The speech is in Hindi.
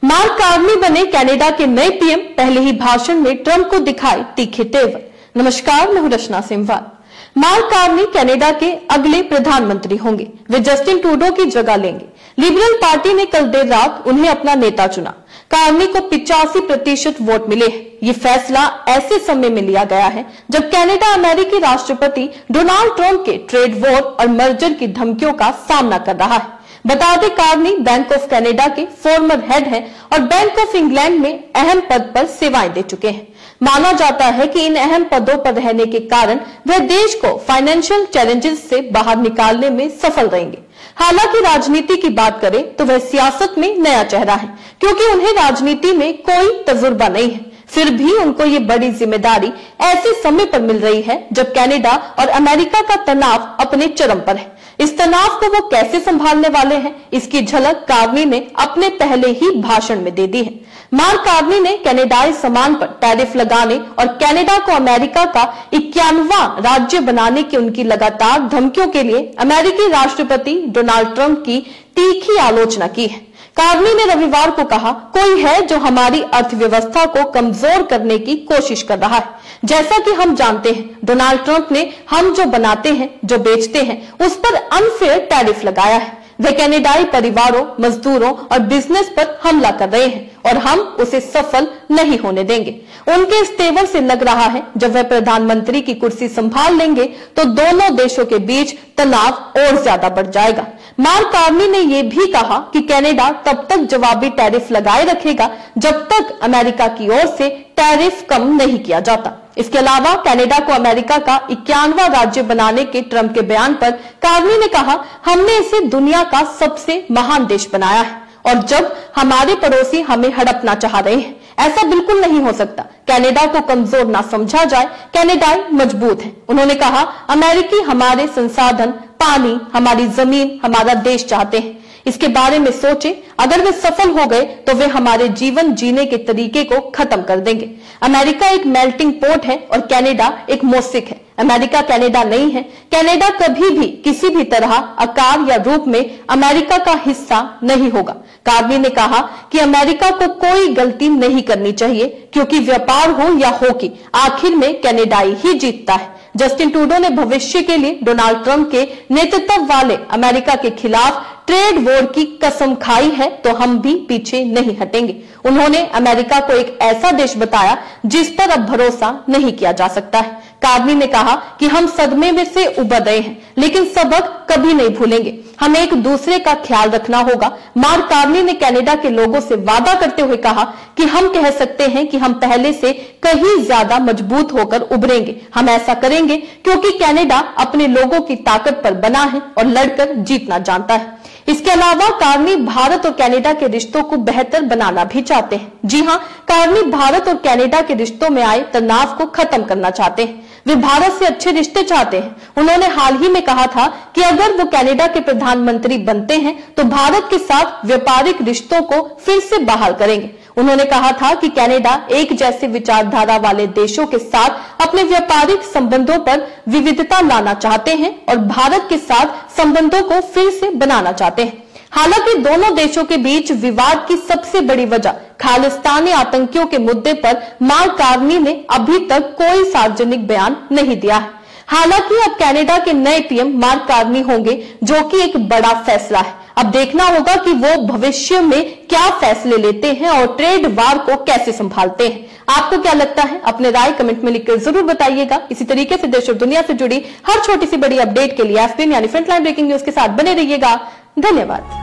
मार्क कार्नी बने कनाडा के नए पीएम। पहले ही भाषण में ट्रंप को दिखाए तीखे तेवर। नमस्कार, मैं हूं रचना सिमवाल। मार्क कार्नी कनाडा के अगले प्रधानमंत्री होंगे। वे जस्टिन ट्रूडो की जगह लेंगे। लिबरल पार्टी ने कल देर रात उन्हें अपना नेता चुना। कार्नी को 85% वोट मिले हैं। ये फैसला ऐसे समय में लिया गया है जब कनाडा अमेरिकी राष्ट्रपति डोनाल्ड ट्रंप के ट्रेड वॉर और मर्जर की धमकियों का सामना कर रहा है। बता दें, कार्नी बैंक ऑफ कनाडा के फॉर्मर हेड हैं और बैंक ऑफ इंग्लैंड में अहम पद पर सेवाएं दे चुके हैं। माना जाता है कि इन अहम पदों पर रहने के कारण वह देश को फाइनेंशियल चैलेंजेस से बाहर निकालने में सफल रहेंगे। हालांकि राजनीति की बात करें तो वह सियासत में नया चेहरा है, क्योंकि उन्हें राजनीति में कोई तजुर्बा नहीं है। फिर भी उनको ये बड़ी जिम्मेदारी ऐसे समय पर मिल रही है जब कनाडा और अमेरिका का तनाव अपने चरम पर है। इस तनाव को वो कैसे संभालने वाले हैं, इसकी झलक कार्नी ने अपने पहले ही भाषण में दे दी है। मार्क कार्नी ने कनाडाई सामान पर टैरिफ लगाने और कनाडा को अमेरिका का 51वां राज्य बनाने की उनकी लगातार धमकियों के लिए अमेरिकी राष्ट्रपति डोनाल्ड ट्रंप की तीखी आलोचना की है। कार्नी ने रविवार को कहा, कोई है जो हमारी अर्थव्यवस्था को कमजोर करने की कोशिश कर रहा है। जैसा कि हम जानते हैं, डोनाल्ड ट्रंप ने हम जो बनाते हैं, जो बेचते हैं, उस पर अनफेयर टैरिफ लगाया है। वे कनाडाई परिवारों, मजदूरों और बिजनेस पर हमला कर रहे हैं और हम उसे सफल नहीं होने देंगे। उनके इस तेवर से लग रहा है जब वह प्रधानमंत्री की कुर्सी संभाल लेंगे तो दोनों देशों के बीच तनाव और ज्यादा बढ़ जाएगा। मार्क कार्नी ने यह भी कहा कि कनाडा तब तक जवाबी टैरिफ लगाए रखेगा जब तक अमेरिका की ओर से टैरिफ कम नहीं किया जाता। इसके अलावा कनाडा को अमेरिका का 51वां राज्य बनाने के ट्रंप के बयान पर कार्नी ने कहा, हमने इसे दुनिया का सबसे महान देश बनाया है और जब हमारे पड़ोसी हमें हड़पना चाह रहे हैं, ऐसा बिल्कुल नहीं हो सकता। कनाडा को कमजोर ना समझा जाए, कनाडाई मजबूत है। उन्होंने कहा, अमेरिकी हमारे संसाधन, पानी, हमारी जमीन, हमारा देश चाहते हैं। इसके बारे में सोचे, अगर वे सफल हो गए तो वे हमारे जीवन जीने के तरीके को खत्म कर देंगे। अमेरिका एक मेल्टिंग पॉट है और कनाडा एक मोज़ेक है। अमेरिका कनाडा नहीं है। कनाडा कभी भी किसी भी तरह, आकार या रूप में अमेरिका का हिस्सा नहीं होगा। कार्नी ने कहा कि अमेरिका को कोई गलती नहीं करनी चाहिए, क्योंकि व्यापार हो या हो कि आखिर में कनाडाई ही जीतता है। जस्टिन ट्रूडो ने भविष्य के लिए डोनाल्ड ट्रंप के नेतृत्व वाले अमेरिका के खिलाफ ट्रेड वॉर की कसम खाई है, तो हम भी पीछे नहीं हटेंगे। उन्होंने अमेरिका को एक ऐसा देश बताया जिस पर अब भरोसा नहीं किया जा सकता है। कार्नी ने कहा कि हम सदमे में से उबर रहे हैं, लेकिन सबक कभी नहीं भूलेंगे। हमें एक दूसरे का ख्याल रखना होगा। मार्क कार्नी ने कनाडा के लोगों से वादा करते हुए कहा कि हम कह सकते हैं कि हम पहले से कहीं ज्यादा मजबूत होकर उभरेंगे। हम ऐसा करेंगे क्योंकि कनाडा अपने लोगों की ताकत पर बना है और लड़कर जीतना जानता है। इसके अलावा कार्नी भारत और कनाडा के रिश्तों को बेहतर बनाना भी चाहते हैं। जी हां, कार्नी भारत और कनाडा के रिश्तों में आए तनाव को खत्म करना चाहते हैं। वे भारत से अच्छे रिश्ते चाहते हैं। उन्होंने हाल ही में कहा था कि अगर वो कनाडा के प्रधानमंत्री बनते हैं तो भारत के साथ व्यापारिक रिश्तों को फिर से बहाल करेंगे। उन्होंने कहा था कि कनाडा एक जैसे विचारधारा वाले देशों के साथ अपने व्यापारिक संबंधों पर विविधता लाना चाहते हैं और भारत के साथ संबंधों को फिर से बनाना चाहते हैं। हालांकि दोनों देशों के बीच विवाद की सबसे बड़ी वजह खालिस्तानी आतंकियों के मुद्दे पर मार्क कार्नी ने अभी तक कोई सार्वजनिक बयान नहीं दिया है। हालांकि अब कनाडा के नए पीएम मार्क कार्नी होंगे, जो कि एक बड़ा फैसला है। अब देखना होगा कि वो भविष्य में क्या फैसले लेते हैं और ट्रेड वार को कैसे संभालते हैं। आपको क्या लगता है? अपने राय कमेंट में लिखकर जरूर बताइएगा। इसी तरीके से देश और दुनिया से जुड़ी हर छोटी सी बड़ी अपडेट के लिए FBN यानी फ्रंटलाइन ब्रेकिंग न्यूज के साथ बने रहिएगा। धन्यवाद।